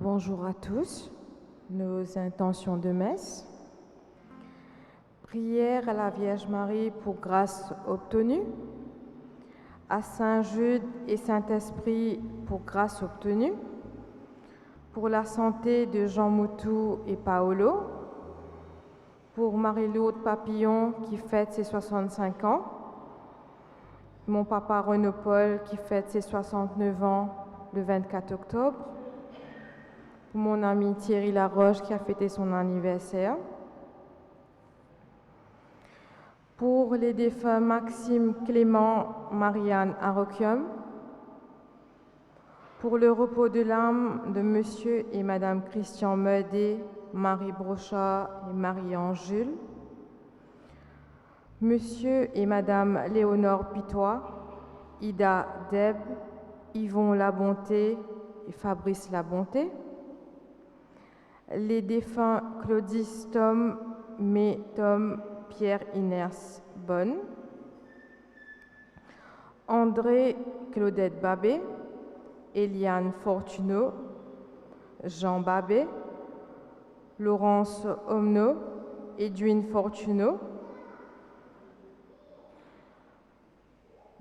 Bonjour à tous. Nos intentions de messe. Prière à la Vierge Marie pour grâce obtenue. À Saint Jude et Saint-Esprit pour grâce obtenue. Pour la santé de Jean Moutou et Paolo. Pour Marie-Lourdes Papillon qui fête ses 65 ans. Mon papa Renaud Paul qui fête ses 69 ans le 24 octobre. Pour mon ami Thierry Laroche qui a fêté son anniversaire. Pour les défunts Maxime Clément, Marianne Aroquium. Pour le repos de l'âme de Monsieur et Madame Christian Meudet, Marie Brochard et Marie-Ange Jules. Monsieur et Madame Léonore Pitois, Ida Deb, Yvon Labonté et Fabrice Labonté. Les défunts Claudis Tom, May Tom, Pierre Iners Bonne. André Claudette Babé, Eliane Fortuneau, Jean Babé, Laurence Omno, Edwin Fortuneau,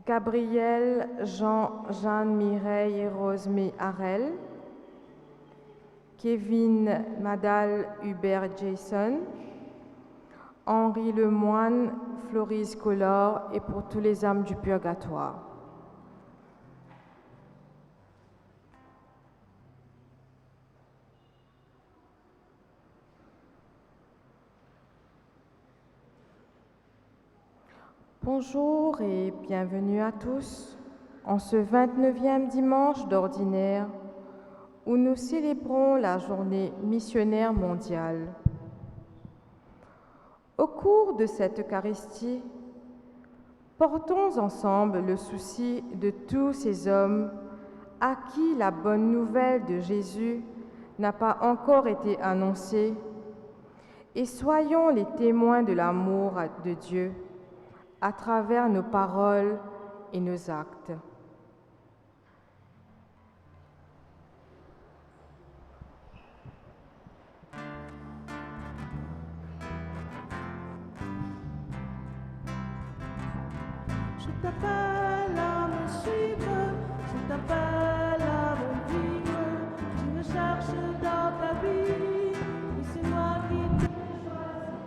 Gabriel, Jean, Jeanne, Mireille et Rosemée Harel, Kevin, Madal, Hubert Jason, Henri Lemoine, Floris Collor et pour tous les âmes du purgatoire. Bonjour et bienvenue à tous en ce 29e dimanche d'ordinaire où nous célébrons la journée missionnaire mondiale. Au cours de cette Eucharistie, portons ensemble le souci de tous ces hommes à qui la bonne nouvelle de Jésus n'a pas encore été annoncée et soyons les témoins de l'amour de Dieu à travers nos paroles et nos actes. Je t'appelle à me suivre, je t'appelle à me vivre. Tu me cherches dans ta vie, et c'est moi qui t'ai choisi.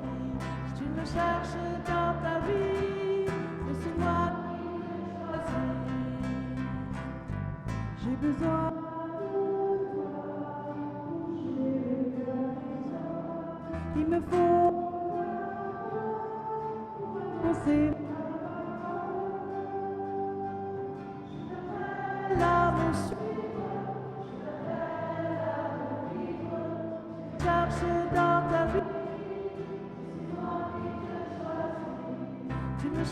Tu me cherches dans ta vie, et c'est moi qui t'ai choisi. J'ai besoin de toi, il me faut penser.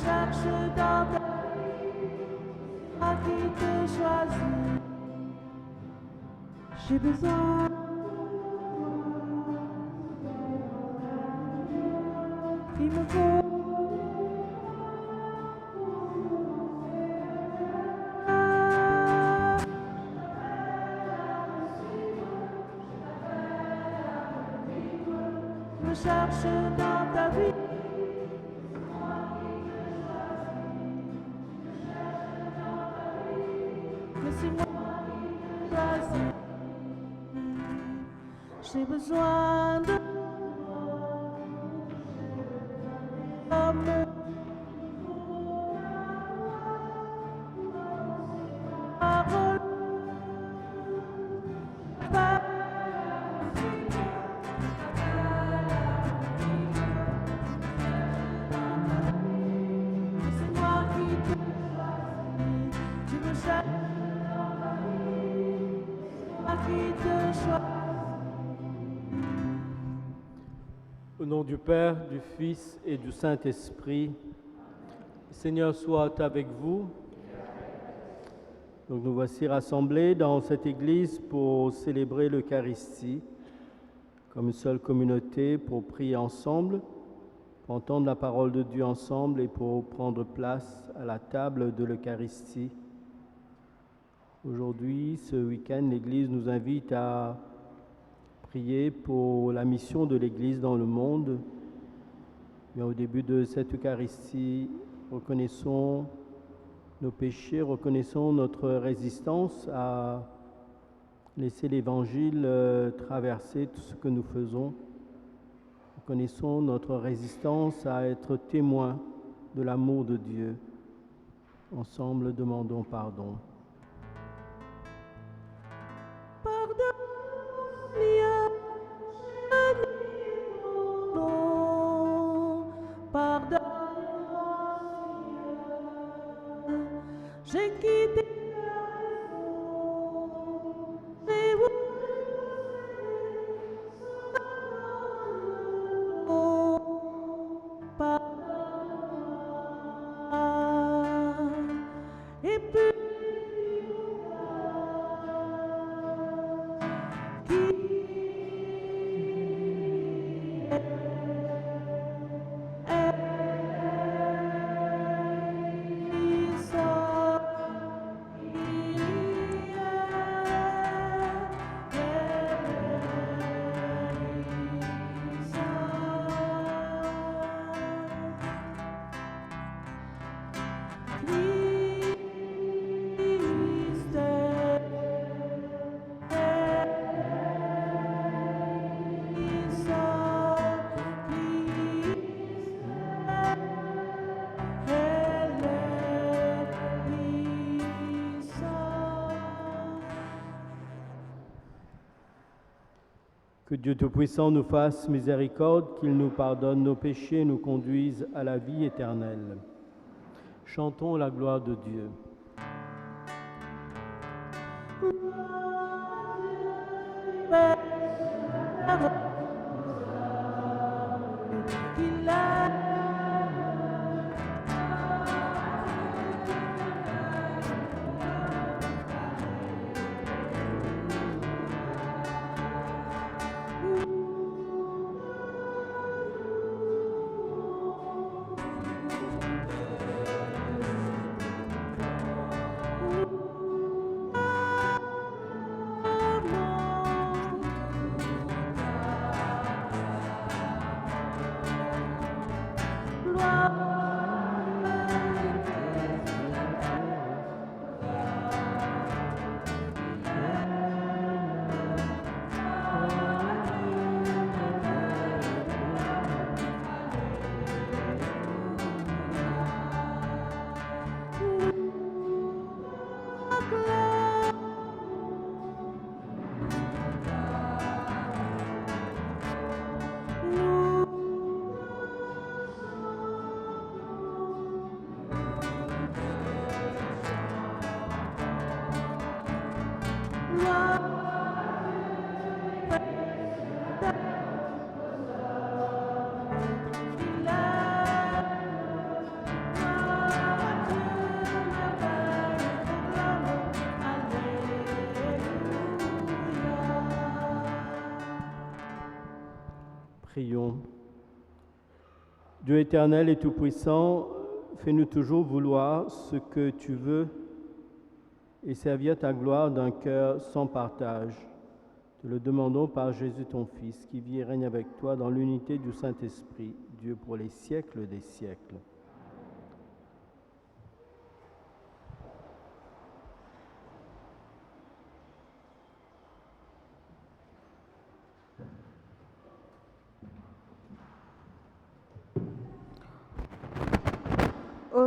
Cherche dans ta vie, à qui te choisit. J'ai besoin. Il me faut. Je me cherche dans ta vie. J'ai besoin de amour. Parole. C'est moi qui te choisis. Tu me cherches dans ta vie. C'est moi qui te choisis. Au nom du Père, du Fils et du Saint-Esprit, le Seigneur soit avec vous. Donc nous voici rassemblés dans cette église pour célébrer l'Eucharistie comme une seule communauté, pour prier ensemble, pour entendre la parole de Dieu ensemble et pour prendre place à la table de l'Eucharistie. Aujourd'hui, ce week-end, l'Église nous invite à prier pour la mission de l'Église dans le monde. Bien, au début de cette Eucharistie, reconnaissons nos péchés, reconnaissons notre résistance à laisser l'Évangile traverser tout ce que nous faisons. Reconnaissons notre résistance à être témoins de l'amour de Dieu. Ensemble, demandons pardon. J'ai quitté et puis Que Dieu Tout-Puissant nous fasse miséricorde, qu'il nous pardonne nos péchés et nous conduise à la vie éternelle. Chantons la gloire de Dieu. Prions. Dieu éternel et tout-puissant, fais-nous toujours vouloir ce que tu veux et servir ta gloire d'un cœur sans partage. Te le demandons par Jésus ton Fils, qui vit et règne avec toi dans l'unité du Saint-Esprit, Dieu pour les siècles des siècles.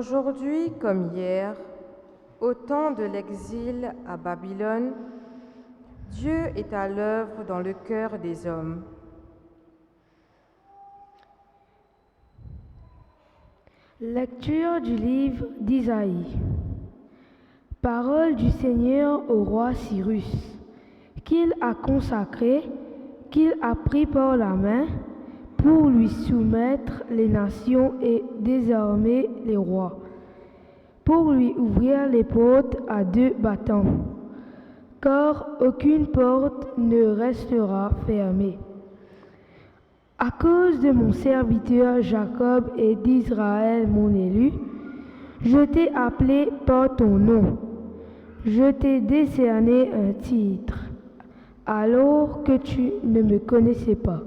Aujourd'hui comme hier, au temps de l'exil à Babylone, Dieu est à l'œuvre dans le cœur des hommes. Lecture du livre d'Isaïe. Parole du Seigneur au roi Cyrus, qu'il a consacré, qu'il a pris par la main, pour lui soumettre les nations et désarmer les rois, pour lui ouvrir les portes à deux battants, car aucune porte ne restera fermée. À cause de mon serviteur Jacob et d'Israël mon élu, je t'ai appelé par ton nom, je t'ai décerné un titre. alors que tu ne me connaissais pas.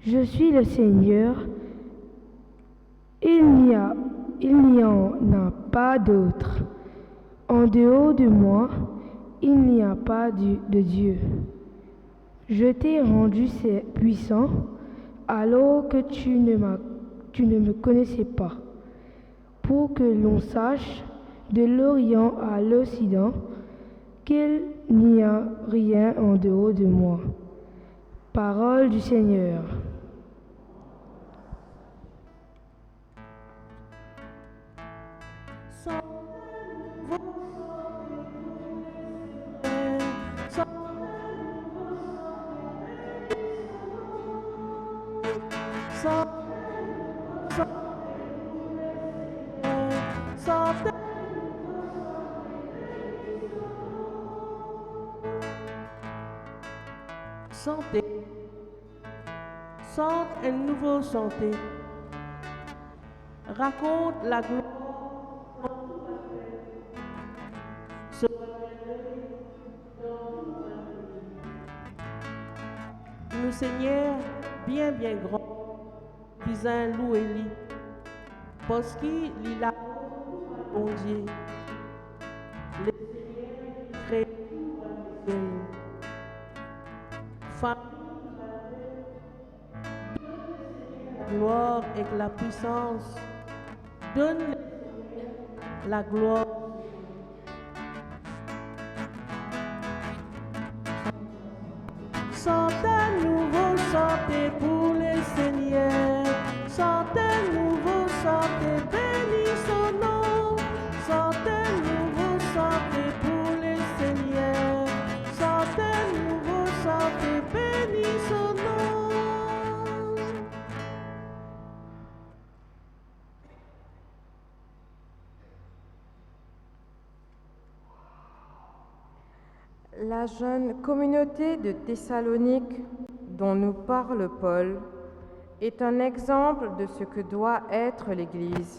Je suis le Seigneur, il n'y en a pas d'autre. En dehors de moi, il n'y a pas de Dieu. Je t'ai rendu puissant alors que tu ne me connaissais pas, pour que l'on sache de l'Orient à l'Occident qu'il n'y a rien en dehors de moi. Parole du Seigneur. Santé. Chante un nouveau chanté. Raconte la gloire. Le Seigneur, bien grand, puis un loup et lit, parce qu'il a bon Dieu. Le Seigneur crée femme, la gloire et la puissance, donne la gloire. Chantez un nouveau chanté pour le Seigneur. Chantez un nouveau chanté, bénis son nom. Chantez un nouveau chanté pour le Seigneur. Chantez un nouveau chanté, bénis son nom. La jeune communauté de Thessalonique dont nous parle Paul est un exemple de ce que doit être l'Église.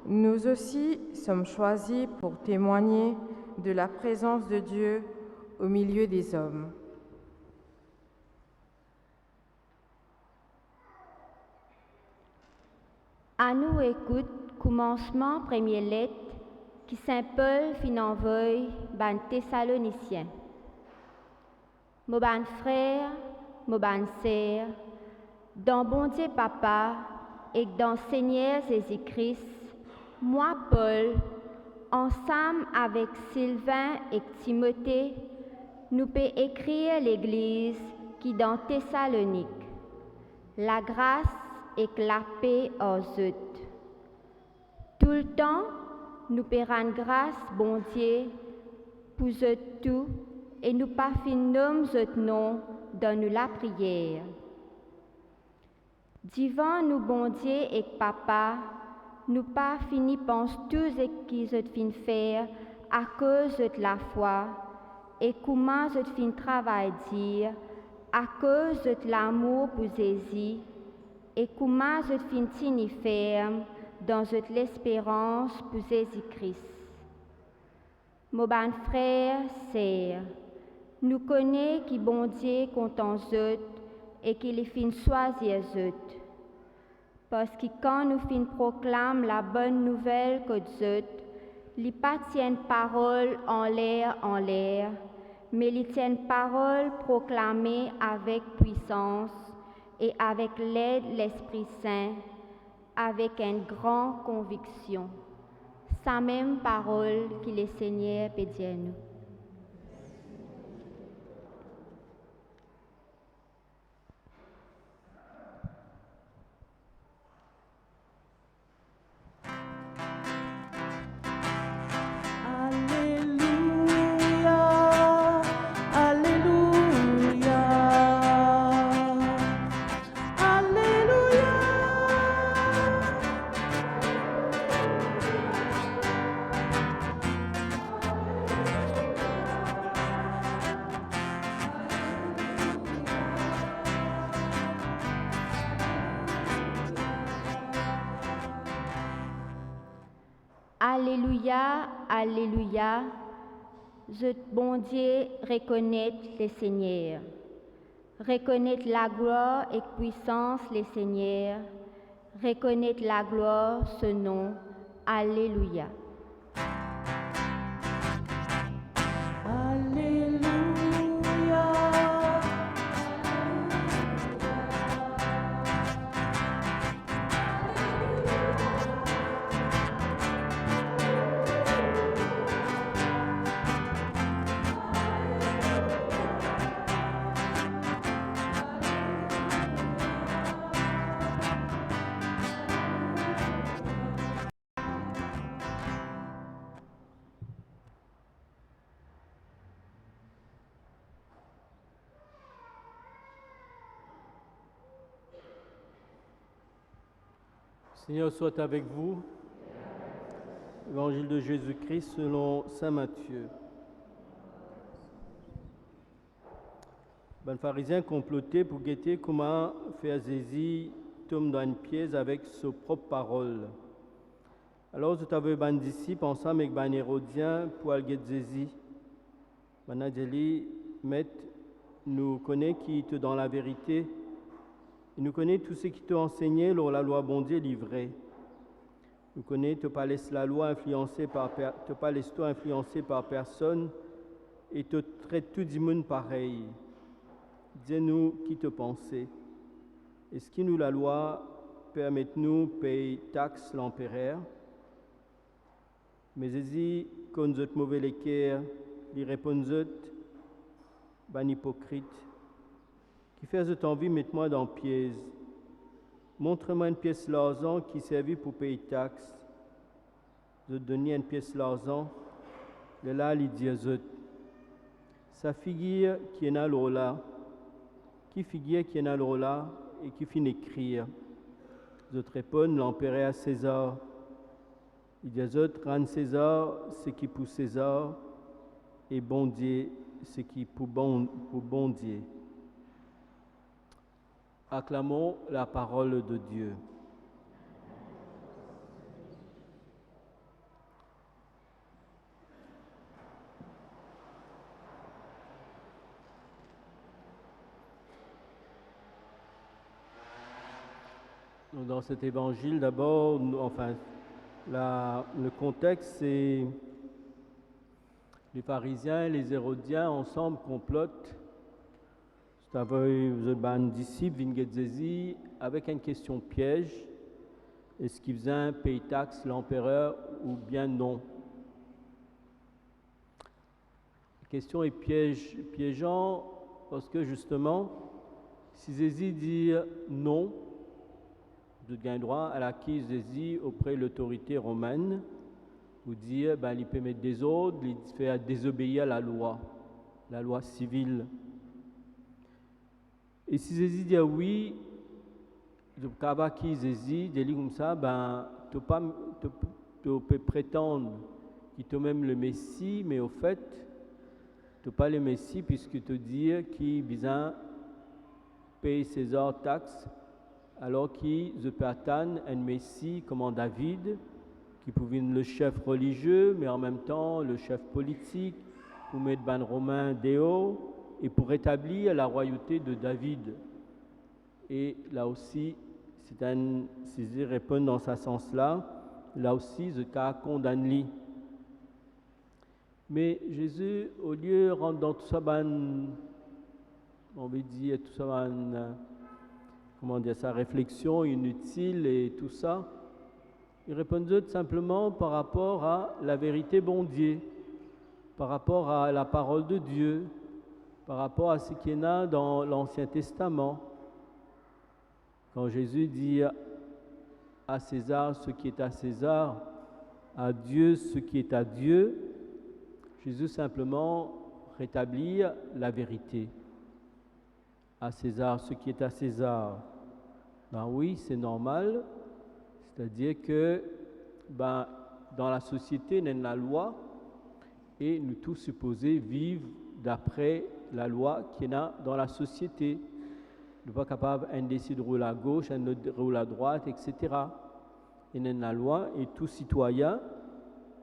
Nous aussi sommes choisis pour témoigner de la présence de Dieu au milieu des hommes. À nous écoute, commencement, première lettre, qui Saint Paul fin envoie ban Thessaloniciens. Mon ban frère, mon ban sœur, dans bon Dieu Papa et dans Seigneur Jésus-Christ, moi Paul, ensemble avec Sylvain et Timothée, nous peut écrire l'Église qui dans Thessalonique. La grâce et la paix aux autres. Tout le temps, nous pouvons rendre grâce, bon Dieu, pour eux tout, et nous pas finir notre nom dans nous la prière. Divant nous, bon Dieu et Papa, nous pas fini pense tout ce qui nous fin faire à cause de la foi, et comment nous fin travail dire à cause de l'amour pour Jésus, et comment nous fin tini ferme dans l'espérance pour Jésus-Christ. Mon bon frère, sœur, nous connaissons qui bon Dieu compte en eux et qu'il fin choisir eux. Parce que quand nous fin proclame la bonne nouvelle que eux, ils pas tiennent parole en l'air, mais ils tiennent parole proclamée avec puissance et avec l'aide de l'Esprit Saint, avec une grande conviction. Sa même parole que le Seigneur peut dire nous. Alléluia, Alléluia. Je bon Dieu reconnaître les Seigneurs. Reconnaître la gloire et puissance les Seigneurs. Reconnaître la gloire ce nom. Alléluia. Alléluia. Seigneur soit avec vous. Évangile de Jésus-Christ selon saint Matthieu. Ben pharisien comploté pour guetter comment faire Jésus tombe dans une pièce avec ses propres paroles. Alors je t'avais ban disciple ensemble avec ban hérodien pour aller guetter Jésus. Ben a dit, maître, nous connaît qui te dans la vérité. Et nous connaît tout ce qui t'a enseigné lors la loi bon Dieu livrée. Nous connaît te pas laisse la loi influencée par te pas laisse toi influencé par personne et te traite tout du monde pareil. Dis-nous qui te pensait. Est-ce que nous la loi permet-nous payer taxe l'empereur? Mais Jésus quand nous êtes mauvais les cœurs, lui répondent ban hypocrite. Qui fait cette envie, mette-moi dans pièce. Montre-moi une pièce d'argent qui servit pour payer taxe. Je te donne une pièce d'argent. De là, il dit sa figure qui est là, qui figure qui est là et qui finit d'écrire. Je te réponds, l'empereur à César. Il dit rendre César ce qui pour César et bon Dieu ce qui pour bon Dieu. Acclamons la parole de Dieu. Donc, dans cet évangile, d'abord, le contexte, c'est les pharisiens et les hérodiens ensemble complotent. C'est un disciple Jésus avec une question piège. Est-ce qu'il faisait un paye taxe l'empereur ou bien non? La question est piégeant parce que justement, si Jésus dit non, de gain droit à l'acquise Jésus auprès de l'autorité romaine, ou dire il peut mettre des ordres, il fait désobéir à la loi civile. Et si Jésus dit oui, de qui Jésus dit comme ça, tu peux prétendre qu'il est même le Messie, mais au fait, tu n'es pas le Messie puisque tu dis qu'il besoin payer César taxes, alors qu'il peut attendre un Messie comme David, qui pouvait être le chef religieux, mais en même temps le chef politique, pour mettre ban romain déo, et pour rétablir la royauté de David. Et là aussi, si je réponds dans ce sens-là, là aussi, je condamne lui. Mais Jésus, au lieu de rentrer dans tout ça, on veut dire, tout ça, sa réflexion inutile et tout ça, il répondait simplement par rapport à la vérité bon Dieu, par rapport à la parole de Dieu, par rapport à ce qu'il y a dans l'Ancien Testament. Quand Jésus dit à César ce qui est à César, à Dieu ce qui est à Dieu, Jésus simplement rétablit la vérité. À César ce qui est à César. Oui, c'est normal, c'est-à-dire que dans la société, il y a la loi et nous tous supposés vivre d'après la loi qu'il y a dans la société. Nous ne sommes pas capables d'un décider de rouler à gauche, un autre de rouler à droite, etc. Il y a la loi et tout citoyen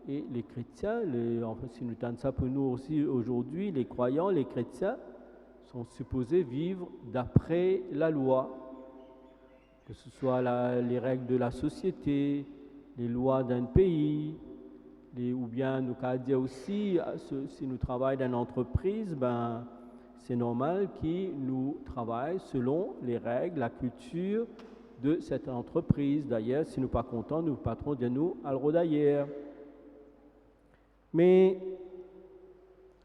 et les chrétiens, enfin, si nous tenons ça pour nous aussi aujourd'hui, les croyants, les chrétiens, sont supposés vivre d'après la loi, que ce soit les règles de la société, les lois d'un pays, ou bien nous qu'à dire aussi, si nous travaillons dans une entreprise, ben, c'est normal qu'ils nous travaillent selon les règles, la culture de cette entreprise. D'ailleurs, si nous ne sommes pas contents, nous patrons de nous à le d'ailleurs. Mais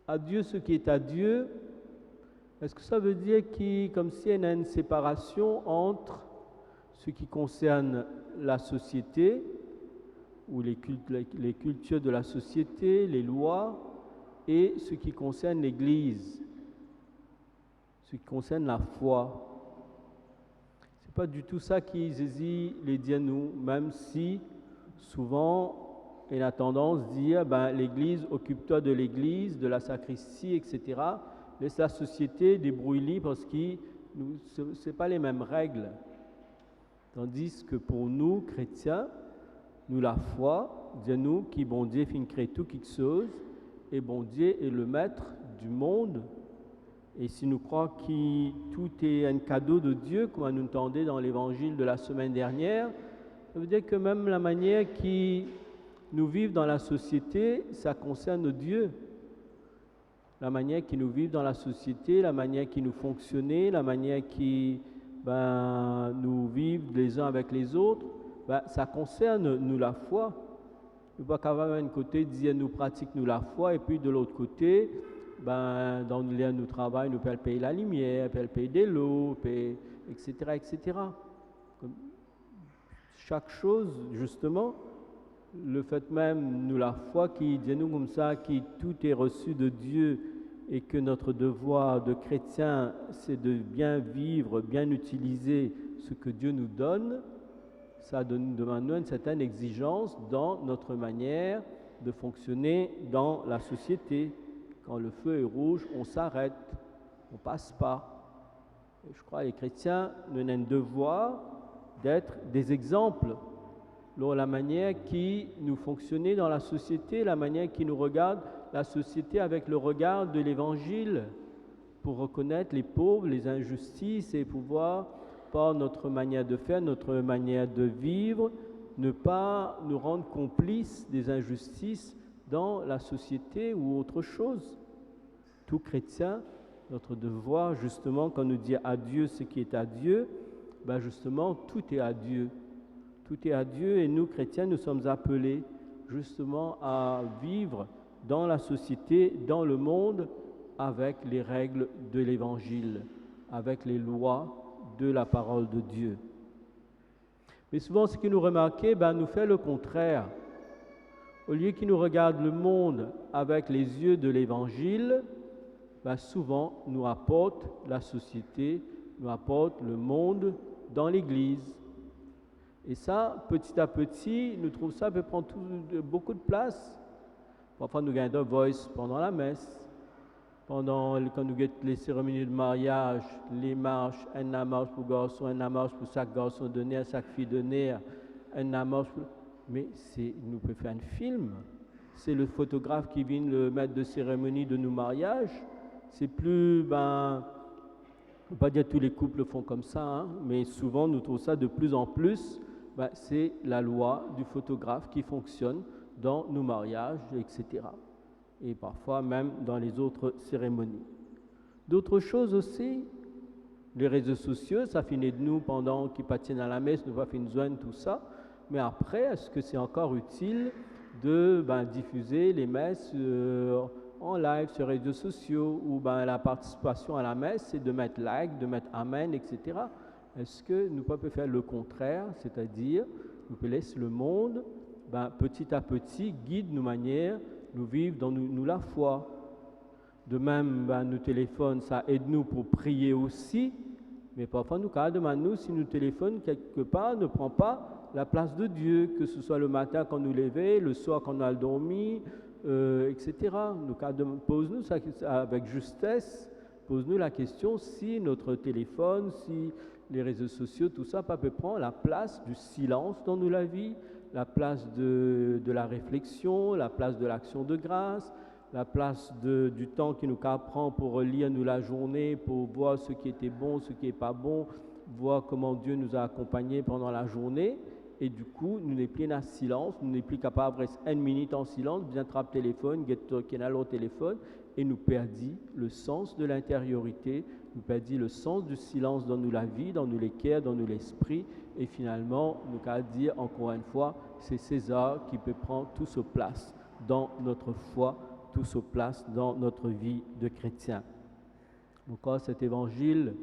à Dieu ce qui est à Dieu, est-ce que ça veut dire comme s'il y a une séparation entre ce qui concerne la société, ou les cultures de la société, les lois, et ce qui concerne l'Église, ce qui concerne la foi? Ce n'est pas du tout ça qui saisit les dieux nous, même si souvent il a tendance à dire l'Église, occupe-toi de l'Église, de la sacristie, etc. Laisse la société débrouiller parce que ce n'est pas les mêmes règles. Tandis que pour nous, chrétiens, nous la foi, Dieu nous qui bon Dieu fin crée tout quelque chose, et bon Dieu est le maître du monde. Et si nous croyons que tout est un cadeau de Dieu, comme nous entendons dans l'évangile de la semaine dernière, ça veut dire que même la manière qui nous vivons dans la société, ça concerne Dieu. La manière qui nous vivons dans la société, la manière qui nous fonctionnons, la manière qui nous vivons les uns avec les autres, ça concerne nous la foi. Nous ne pouvons pas d'un côté dire nous pratiquons nous la foi, et puis de l'autre côté, dans le lien de nous travail, nous pouvons payer la lumière, nous pouvons payer de l'eau, etc., etc. Comme chaque chose, justement, le fait même, nous la foi, qui dit nous comme ça, qui tout est reçu de Dieu, et que notre devoir de chrétien, c'est de bien vivre, bien utiliser ce que Dieu nous donne, ça demande une certaine exigence dans notre manière de fonctionner dans la société. Quand le feu est rouge, on s'arrête, on ne passe pas. Et je crois que les chrétiens, nous avons un devoir d'être des exemples dans la manière qui nous fonctionnons dans la société, la manière qui nous regarde la société avec le regard de l'Évangile, pour reconnaître les pauvres, les injustices, et pouvoir, par notre manière de faire, notre manière de vivre, ne pas nous rendre complices des injustices dans la société ou autre chose. Tout chrétien, notre devoir, justement, quand nous dit à Dieu ce qui est à Dieu, justement, tout est à Dieu. Tout est à Dieu, et nous, chrétiens, nous sommes appelés justement à vivre dans la société, dans le monde, avec les règles de l'Évangile, avec les lois de la parole de Dieu. Mais souvent, ce que nous remarquons, nous fait le contraire. Au lieu qu'ils nous regardent le monde avec les yeux de l'Évangile, souvent nous apporte la société, nous apporte le monde dans l'Église. Et ça, petit à petit, nous trouvons ça peut prendre beaucoup de place. Parfois, nous gagnons The Voice pendant la messe, quand nous avons les cérémonies de mariage, les marches, une marche pour garçon, une marche pour chaque garçon donné, chaque fille donnée, une marche pour... Mais nous pouvons faire un film. C'est le photographe qui vient le maître de cérémonie de nos mariages. C'est plus, on ne peut pas dire que tous les couples font comme ça, mais souvent nous trouvons ça de plus en plus. C'est la loi du photographe qui fonctionne dans nos mariages, etc. Et parfois même dans les autres cérémonies. D'autres choses aussi, les réseaux sociaux, ça finit de nous pendant qu'ils patinent à la messe, nous va faire une zone, tout ça. Mais après, est-ce que c'est encore utile de diffuser les messes en live sur les réseaux sociaux, où la participation à la messe, c'est de mettre like, de mettre amen, etc. Est-ce que nous pouvons faire le contraire, c'est-à-dire nous pouvons laisser le monde petit à petit guide nos manières, nous vivre dans nous la foi. De même, nos téléphones, ça aide nous pour prier aussi, mais parfois nous demandons si nos téléphones quelque part ne prend pas la place de Dieu, que ce soit le matin quand nous levons, le soir quand on a dormi, etc. Nous pose-nous ça avec justesse, pose-nous la question si notre téléphone, si les réseaux sociaux, tout ça, peut prendre la place du silence dans nous la vie, la place de la réflexion, la place de l'action de grâce, la place du temps qui nous prend pour relire nous la journée, pour voir ce qui était bon, ce qui n'est pas bon, voir comment Dieu nous a accompagnés pendant la journée. Et du coup, nous n'est plus dans silence, nous n'est plus capable de rester 1 minute en silence, bien trapper le téléphone, get talking à l'autre téléphone, et nous perdit le sens de l'intériorité, nous perdit le sens du silence dans nous la vie, dans nous les cœurs, dans nous l'esprit, et finalement, nous allons dire encore une fois, c'est César qui peut prendre toute sa place dans notre foi, toute sa place dans notre vie de chrétien. Encore cet évangile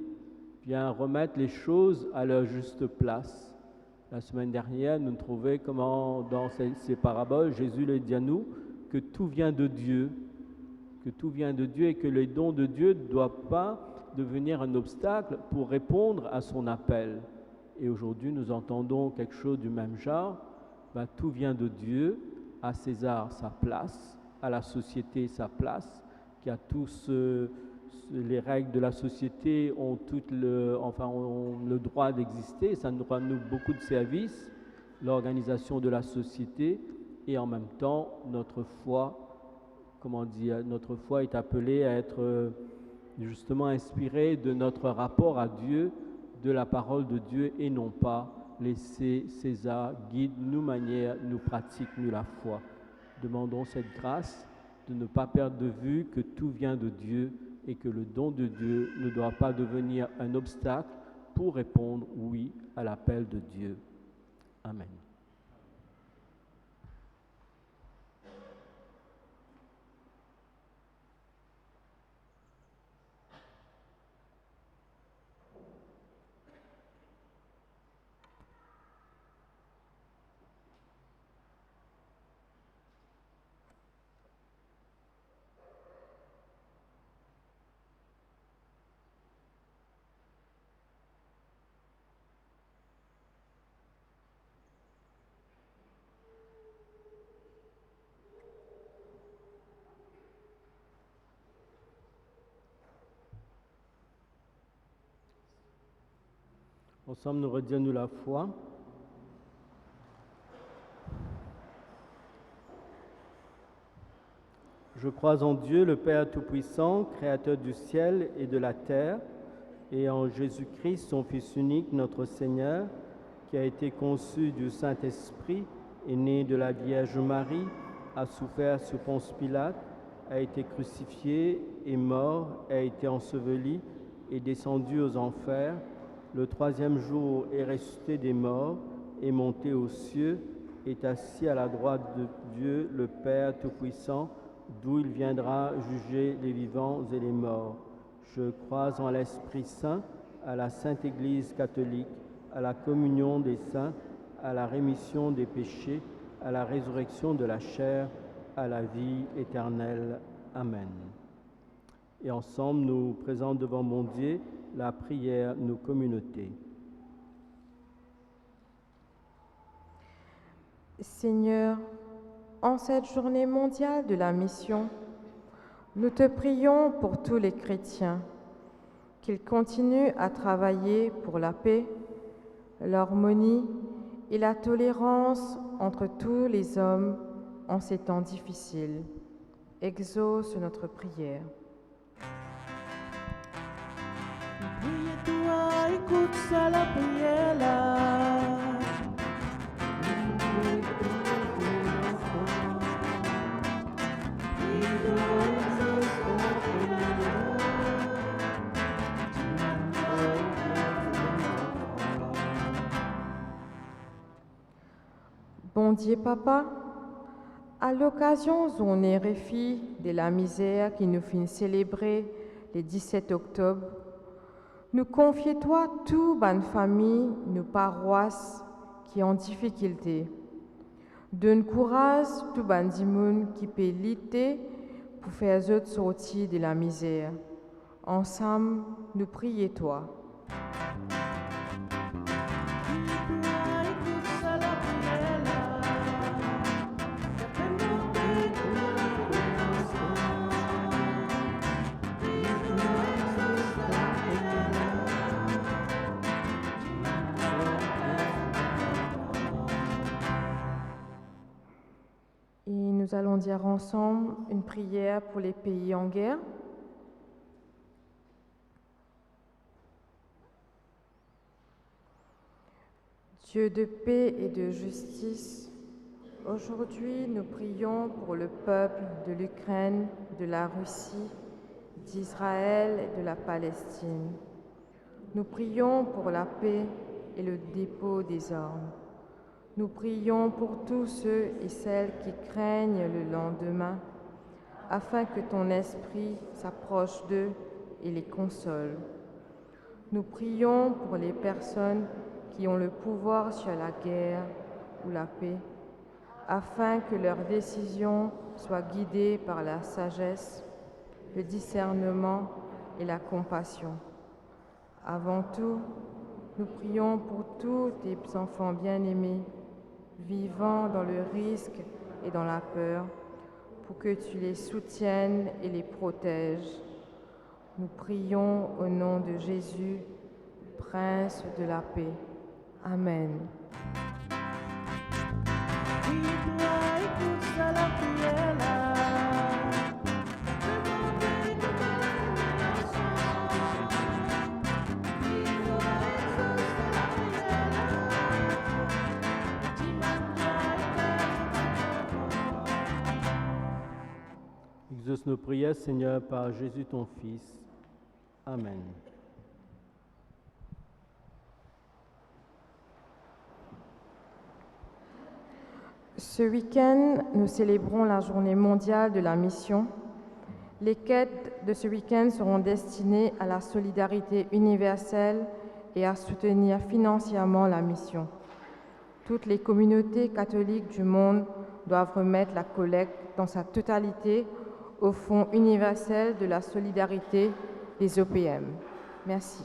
vient remettre les choses à leur juste place. La semaine dernière, nous trouvons comment dans ces paraboles, Jésus le dit à nous que tout vient de Dieu, et que les dons de Dieu ne doivent pas devenir un obstacle pour répondre à son appel. Et aujourd'hui, nous entendons quelque chose du même genre. Tout vient de Dieu, à César sa place, à la société sa place, qui a tous les règles de la société ont le droit d'exister, ça nous rend beaucoup de services, l'organisation de la société, et en même temps notre foi est appelée à être justement inspirée de notre rapport à Dieu, de la parole de Dieu, et non pas laisser César guide nous manière, nous pratique nous la foi. Demandons cette grâce de ne pas perdre de vue que tout vient de Dieu et que le don de Dieu ne doit pas devenir un obstacle pour répondre oui à l'appel de Dieu. Amen. Ensemble, nous redisons la foi. Je crois en Dieu, le Père Tout-Puissant, Créateur du ciel et de la terre, et en Jésus-Christ, son Fils unique, notre Seigneur, qui a été conçu du Saint-Esprit, est né de la Vierge Marie, a souffert sous Ponce Pilate, a été crucifié, est mort, a été enseveli, est descendu aux enfers. Le 3e jour est ressuscité des morts, est monté aux cieux, est assis à la droite de Dieu, le Père Tout-Puissant, d'où il viendra juger les vivants et les morts. Je crois en l'Esprit Saint, à la Sainte Église catholique, à la communion des saints, à la rémission des péchés, à la résurrection de la chair, à la vie éternelle. Amen. Et ensemble, nous présentons devant mon Dieu la prière de nos communautés. Seigneur, en cette journée mondiale de la mission, nous te prions pour tous les chrétiens, qu'ils continuent à travailler pour la paix, l'harmonie et la tolérance entre tous les hommes en ces temps difficiles. Exauce notre prière. Toi, écoute ça, la prière là. Bon Dieu Papa, à l'occasion on est réfi de la misère qui nous fait célébrer le 17 octobre, nous confions-toi tout bonne famille, nos paroisses qui ont difficulté. Donne courage tout bon monde qui peut lutter pour faire eux sortir de la misère. Ensemble, nous prions toi. Nous allons dire ensemble une prière pour les pays en guerre. Dieu de paix et de justice, aujourd'hui nous prions pour le peuple de l'Ukraine, de la Russie, d'Israël et de la Palestine. Nous prions pour la paix et le dépôt des armes. Nous prions pour tous ceux et celles qui craignent le lendemain, afin que ton esprit s'approche d'eux et les console. Nous prions pour les personnes qui ont le pouvoir sur la guerre ou la paix, afin que leurs décisions soient guidées par la sagesse, le discernement et la compassion. Avant tout, nous prions pour tous tes enfants bien-aimés, vivant dans le risque et dans la peur, pour que tu les soutiennes et les protèges. Nous prions au nom de Jésus, Prince de la paix. Amen. Dis-toi, écoute ça, la prière là. Demandez de bonnes chansons. Dis-toi, écoute ça, la prière là. Dis-moi, Exauce nos prières, Seigneur, par Jésus ton Fils. Amen. Ce week-end, nous célébrons la journée mondiale de la mission. Les quêtes de ce week-end seront destinées à la solidarité universelle et à soutenir financièrement la mission. Toutes les communautés catholiques du monde doivent remettre la collecte dans sa totalité au Fonds universel de la solidarité des OPM. Merci.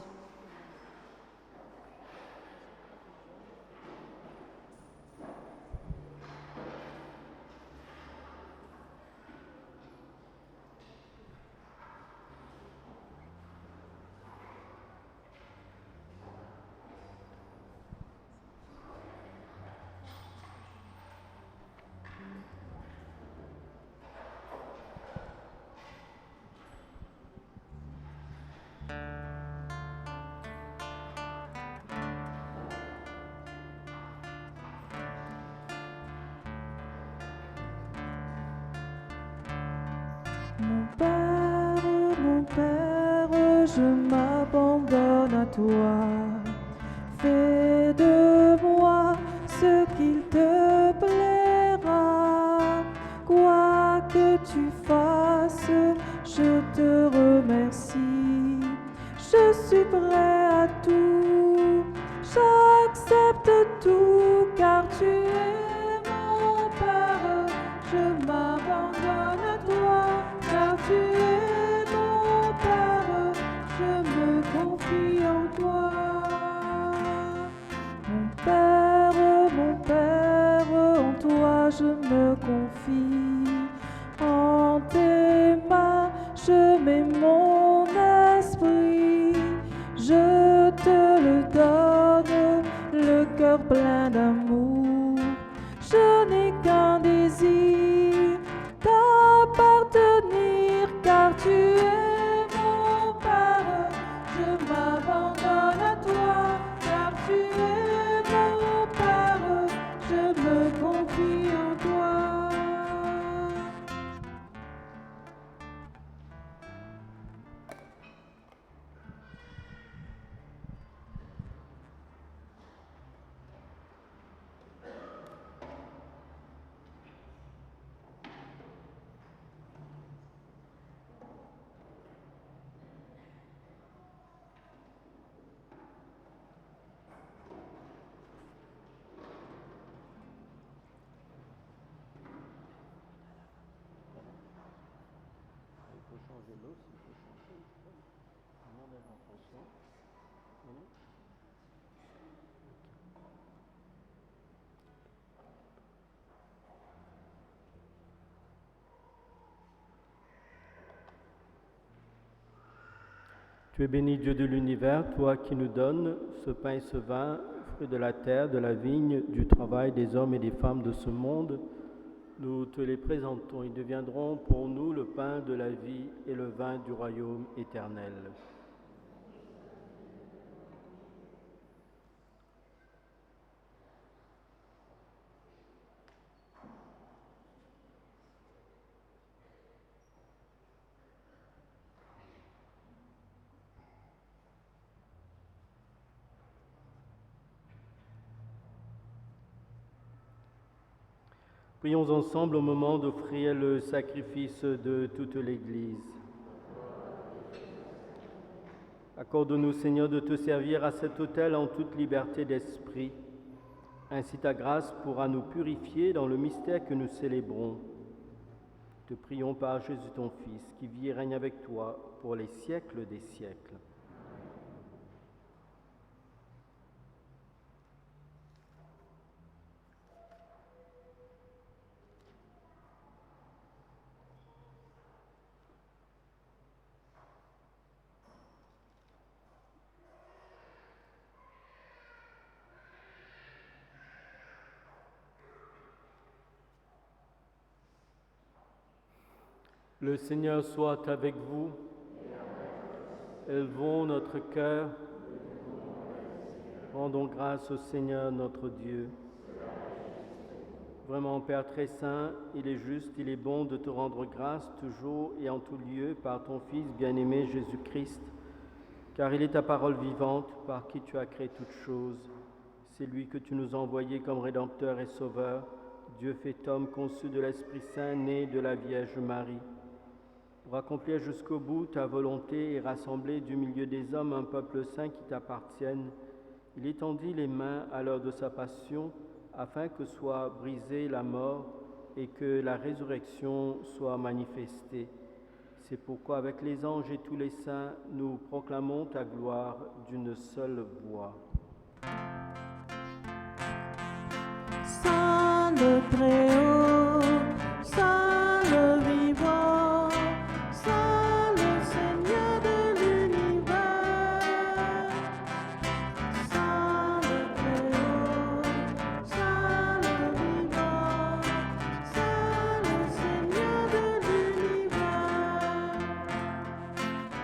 Mon Père, je m'abandonne à toi. Fais de moi ce qu'il te plaira. Quoi que tu fasses, je te remercie. Je suis prêt à tout, j'accepte tout, car tu es mon Père. Je m'abandonne à toi, car tu es mon Père. Je me confie en toi. Mon Père, en toi je me confie. En tes mains, je mets mon esprit. Je te le donne, le cœur plein d'amour. Je n'ai qu'un désir d'appartenir, car tu es mon Père. Je m'abandonne à toi, car tu es mon Père. Je me confie en toi. Tu es béni, Dieu de l'univers, toi qui nous donnes ce pain et ce vin, fruit de la terre, de la vigne, du travail des hommes et des femmes de ce monde. nous te les présentons. Ils deviendront pour nous le pain de la vie et le vin du royaume éternel. Prions ensemble au moment d'offrir le sacrifice de toute l'Église. Accorde-nous, Seigneur, de te servir à cet autel en toute liberté d'esprit. Ainsi ta grâce pourra nous purifier dans le mystère que nous célébrons. Te prions par Jésus ton Fils, qui vit et règne avec toi pour les siècles des siècles. Le Seigneur soit avec vous. Élevons notre cœur. Rendons grâce au Seigneur notre Dieu. Vraiment, Père très saint, il est juste, il est bon de te rendre grâce toujours et en tout lieu par ton Fils bien-aimé Jésus-Christ, car il est ta parole vivante par qui tu as créé toutes choses. C'est lui que tu nous as envoyé comme Rédempteur et Sauveur, Dieu fait homme, conçu de l'Esprit Saint, né de la Vierge Marie. Pour accomplir jusqu'au bout ta volonté et rassembler du milieu des hommes un peuple saint qui t'appartienne, il étendit les mains à l'heure de sa passion, afin que soit brisée la mort et que la résurrection soit manifestée. C'est pourquoi avec les anges et tous les saints, nous proclamons ta gloire d'une seule voix. Saint le Très-Haut, Saint le Vivant, Saint le Seigneur de l'univers. Saint le Très-Haut, Saint le Vivant, Saint le Seigneur de l'univers.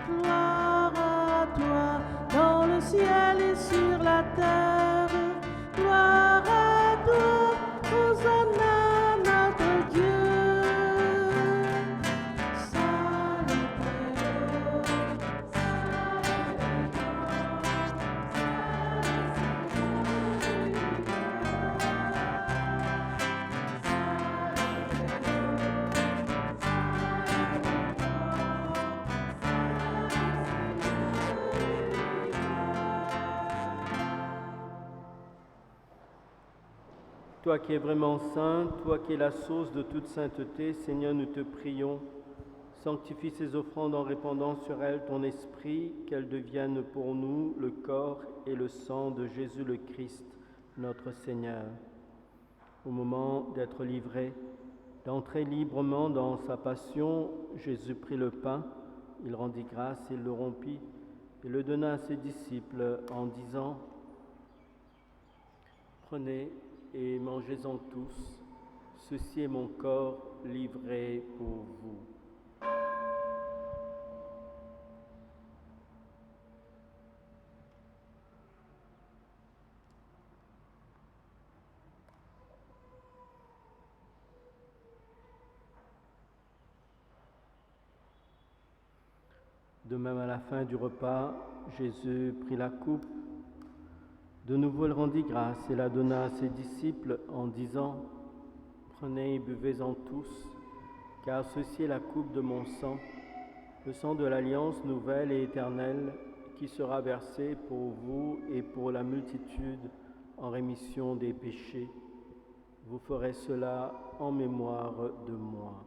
Gloire à toi dans le ciel et sur la terre. Gloire à toi, Hosanna, notre Dieu. Saint le Très-Haut, Saint le Vivant, Toi qui es vraiment saint, toi qui es la source de toute sainteté, Seigneur, nous te prions. Sanctifie ces offrandes en répandant sur elles ton esprit, qu'elles deviennent pour nous le corps et le sang de Jésus le Christ, notre Seigneur. Au moment d'être livré, d'entrer librement dans sa passion, Jésus prit le pain, il rendit grâce, il le rompit et le donna à ses disciples en disant : « Prenez et mangez-en tous, ceci est mon corps livré pour vous. » De même, à la fin du repas, Jésus prit la coupe. De nouveau, il rendit grâce et la donna à ses disciples en disant : « Prenez et buvez-en tous, car ceci est la coupe de mon sang, le sang de l'alliance nouvelle et éternelle, qui sera versé pour vous et pour la multitude en rémission des péchés. Vous ferez cela en mémoire de moi. »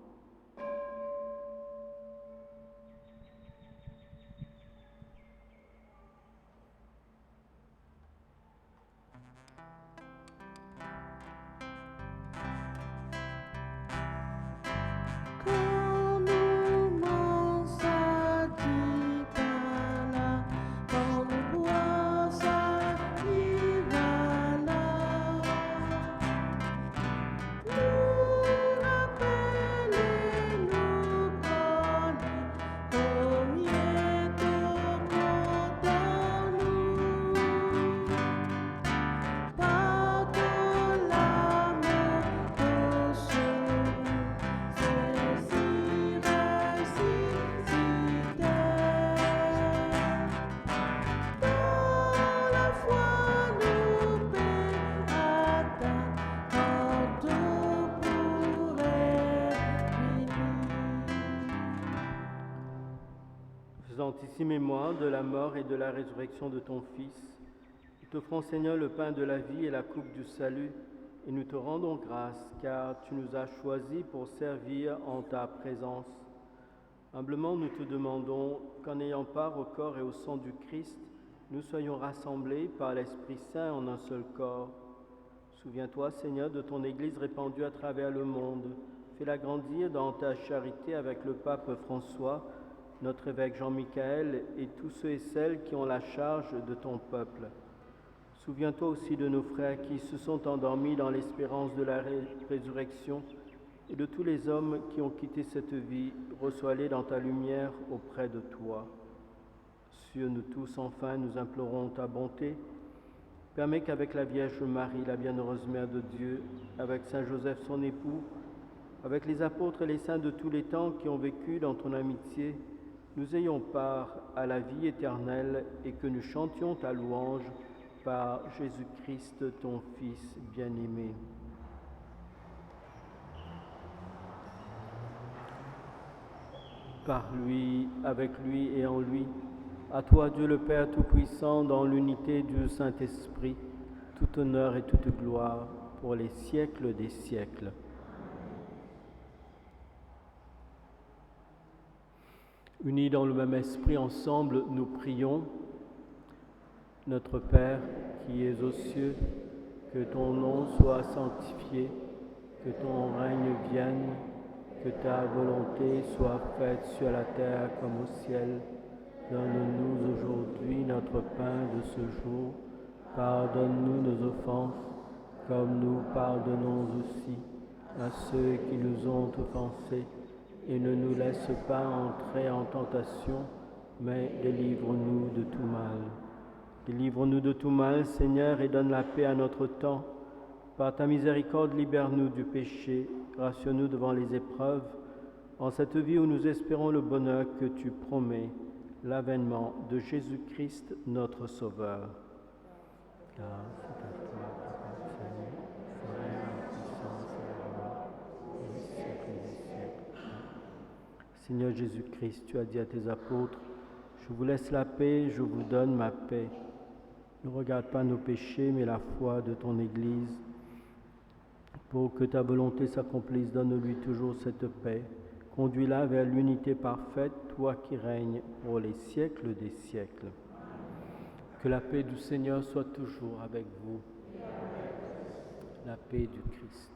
Nous Faisant ici mémoire de la mort et de la résurrection de ton Fils, nous t'offrons, Seigneur, le pain de la vie et la coupe du salut, et nous te rendons grâce, car tu nous as choisis pour servir en ta présence. Humblement, nous te demandons qu'en ayant part au corps et au sang du Christ, nous soyons rassemblés par l'Esprit Saint en un seul corps. Souviens-toi, Seigneur, de ton Église répandue à travers le monde. Fais-la grandir dans ta charité avec le pape François, notre évêque Jean-Michel et tous ceux et celles qui ont la charge de ton peuple. Souviens-toi aussi de nos frères qui se sont endormis dans l'espérance de la résurrection et de tous les hommes qui ont quitté cette vie. Reçois-les dans ta lumière auprès de toi. Sur nous tous, enfin, nous implorons ta bonté. Permets qu'avec la Vierge Marie, la bienheureuse Mère de Dieu, avec Saint Joseph son époux, avec les apôtres et les saints de tous les temps qui ont vécu dans ton amitié, nous ayons part à la vie éternelle et que nous chantions ta louange par Jésus-Christ, ton Fils bien-aimé. Par lui, avec lui et en lui, à toi Dieu le Père Tout-Puissant, dans l'unité du Saint-Esprit, tout honneur et toute gloire pour les siècles des siècles. Unis dans le même esprit, ensemble, nous prions. Notre Père, qui es aux cieux, que ton nom soit sanctifié, que ton règne vienne, que ta volonté soit faite sur la terre comme au ciel. Donne-nous aujourd'hui notre pain de ce jour. Pardonne-nous nos offenses, comme nous pardonnons aussi à ceux qui nous ont offensés. Et ne nous laisse pas entrer en tentation, mais délivre-nous de tout mal. Délivre-nous de tout mal, Seigneur, et donne la paix à notre temps. Par ta miséricorde, libère-nous du péché, rassure-nous devant les épreuves, en cette vie où nous espérons le bonheur que tu promets, l'avènement de Jésus-Christ, notre Sauveur. Car c'est à toi qu'appartient la puissance et la gloire, au siècle des siècles. Seigneur Jésus-Christ, tu as dit à tes apôtres, « Je vous laisse la paix, je vous donne ma paix. » Ne regarde pas nos péchés, mais la foi de ton Église. Pour que ta volonté s'accomplisse, donne-lui toujours cette paix. Conduis-la vers l'unité parfaite, toi qui règnes pour les siècles des siècles. Que la paix du Seigneur soit toujours avec vous. La paix du Christ.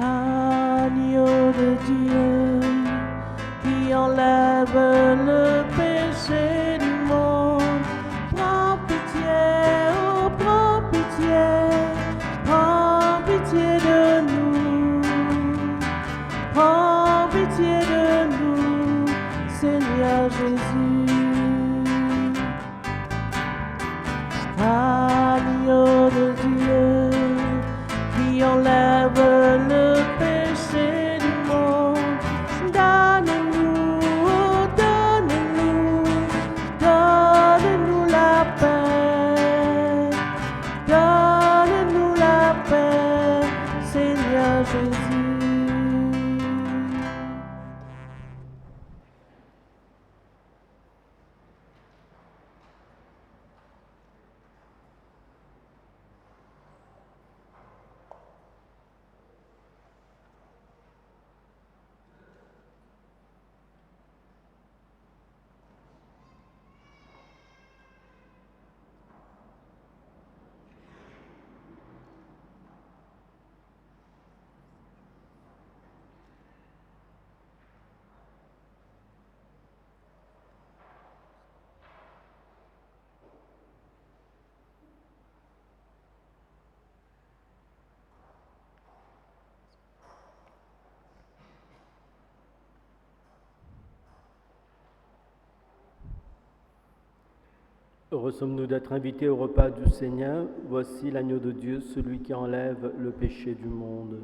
Agneau de Dieu, qui enlève le péché du monde, prends pitié, oh prends pitié de nous, prends pitié de nous, Seigneur Jésus. Agneau de Dieu, qui enlève le péché du monde, Heureux sommes-nous d'être invités au repas du Seigneur. Voici l'agneau de Dieu, celui qui enlève le péché du monde.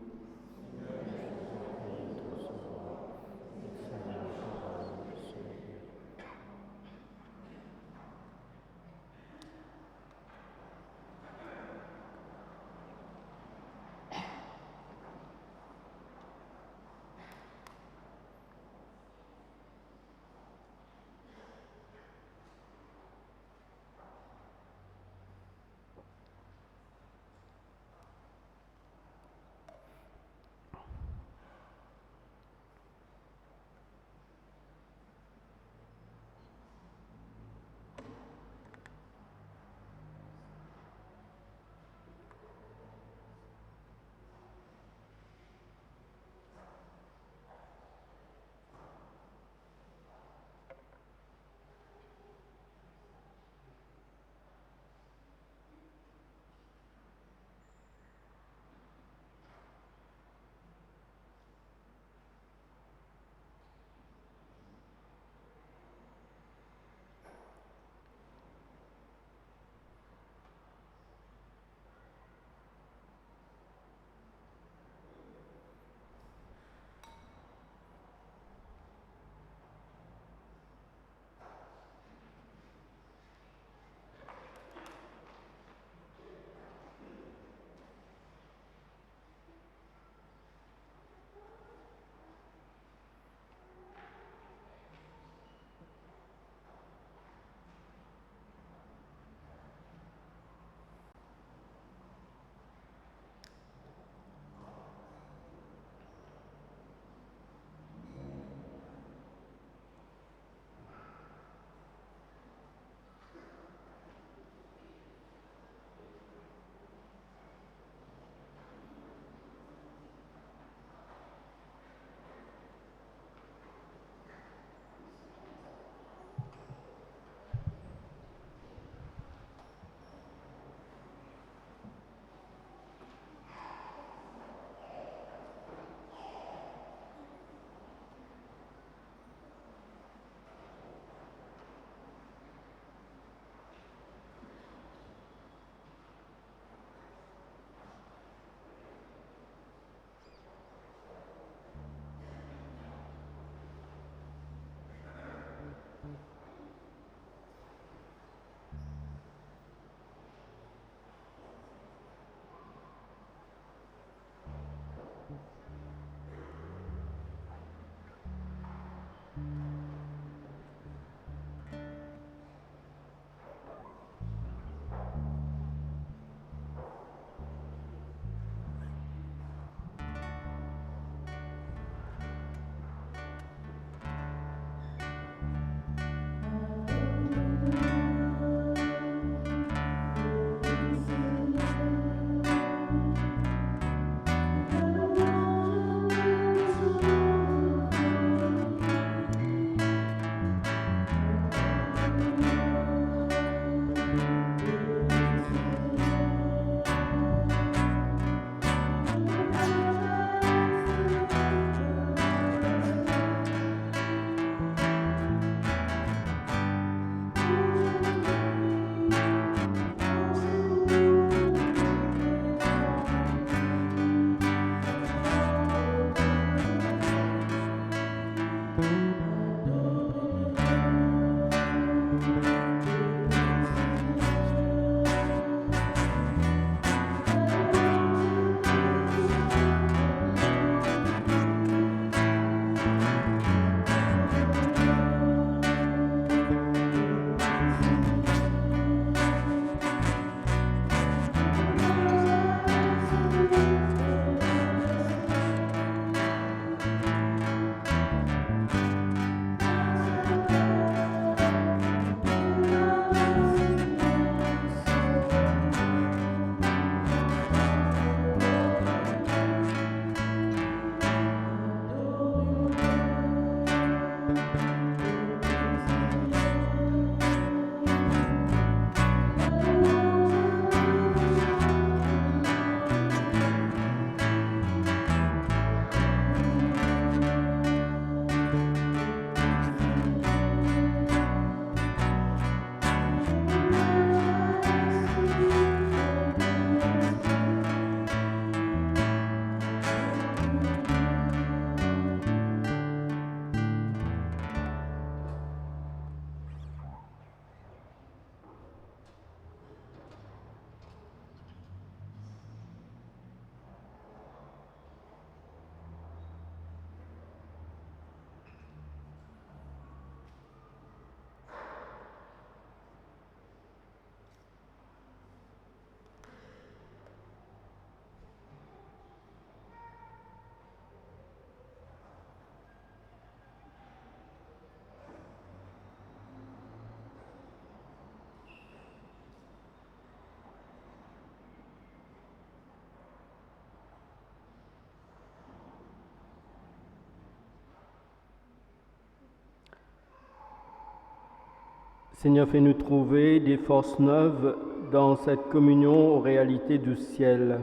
Seigneur, fais-nous trouver des forces neuves dans cette communion aux réalités du ciel.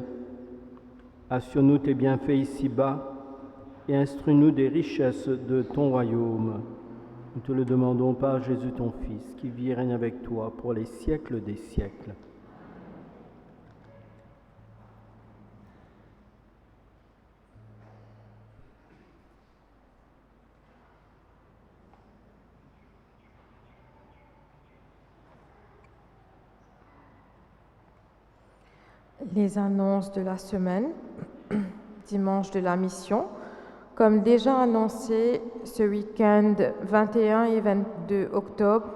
Assure-nous tes bienfaits ici-bas et instruis-nous des richesses de ton royaume. Nous te le demandons par Jésus ton Fils, qui vit et règne avec toi pour les siècles des siècles. Les annonces de la semaine, dimanche de la mission. Comme déjà annoncé, ce week-end 21 et 22 octobre,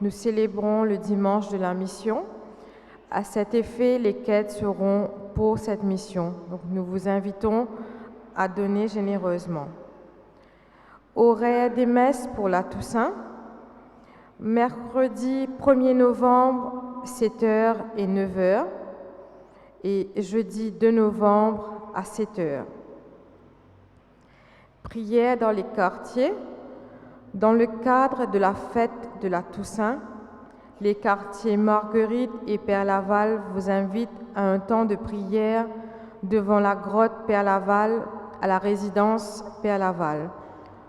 nous célébrons le dimanche de la mission. À cet effet, les quêtes seront pour cette mission. Donc nous vous invitons à donner généreusement. Horaire des messes pour la Toussaint. Mercredi 1er novembre, 7h et 9h. Et jeudi 2 novembre à 7h. Prière dans les quartiers. Dans le cadre de la fête de la Toussaint, les quartiers Marguerite et Père Laval vous invitent à un temps de prière devant la grotte Père Laval à la résidence Père Laval,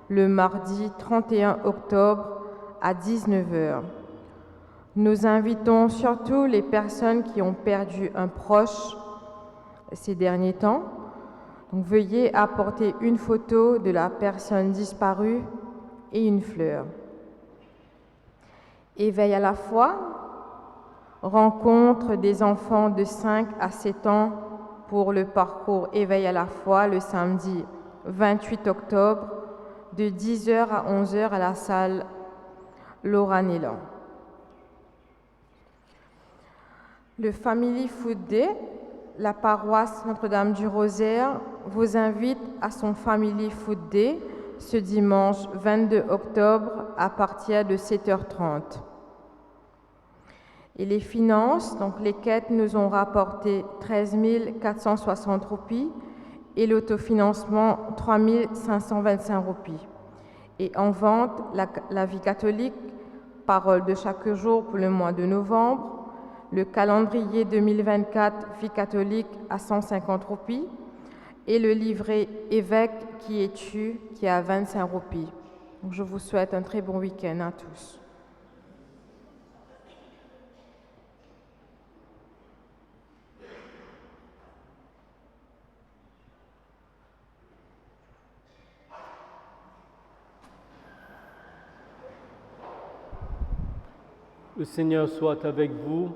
le mardi 31 octobre à 19h. Nous invitons surtout les personnes qui ont perdu un proche ces derniers temps. Donc, veuillez apporter une photo de la personne disparue et une fleur. Éveil à la foi, rencontre des enfants de 5 à 7 ans pour le parcours Éveil à la foi le samedi 28 octobre de 10h à 11h à la salle Laura Nélan. Le Family Food Day, la paroisse Notre-Dame du Rosaire vous invite à son Family Food Day ce dimanche 22 octobre à partir de 7h30. Et les finances, donc les quêtes nous ont rapporté 13 460 roupies et l'autofinancement 3 525 roupies. Et en vente, la vie catholique, parole de chaque jour pour le mois de novembre, le calendrier 2024 Vie catholique à 150 roupies et le livret Évêque qui es-tu qui est à 25 roupies. Donc, je vous souhaite un très bon week-end à tous. Le Seigneur soit avec vous.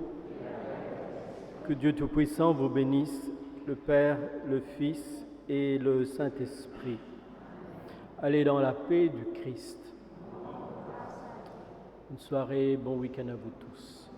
Que Dieu Tout-Puissant vous bénisse, le Père, le Fils et le Saint-Esprit. Allez dans la paix du Christ. Bonne soirée, bon week-end à vous tous.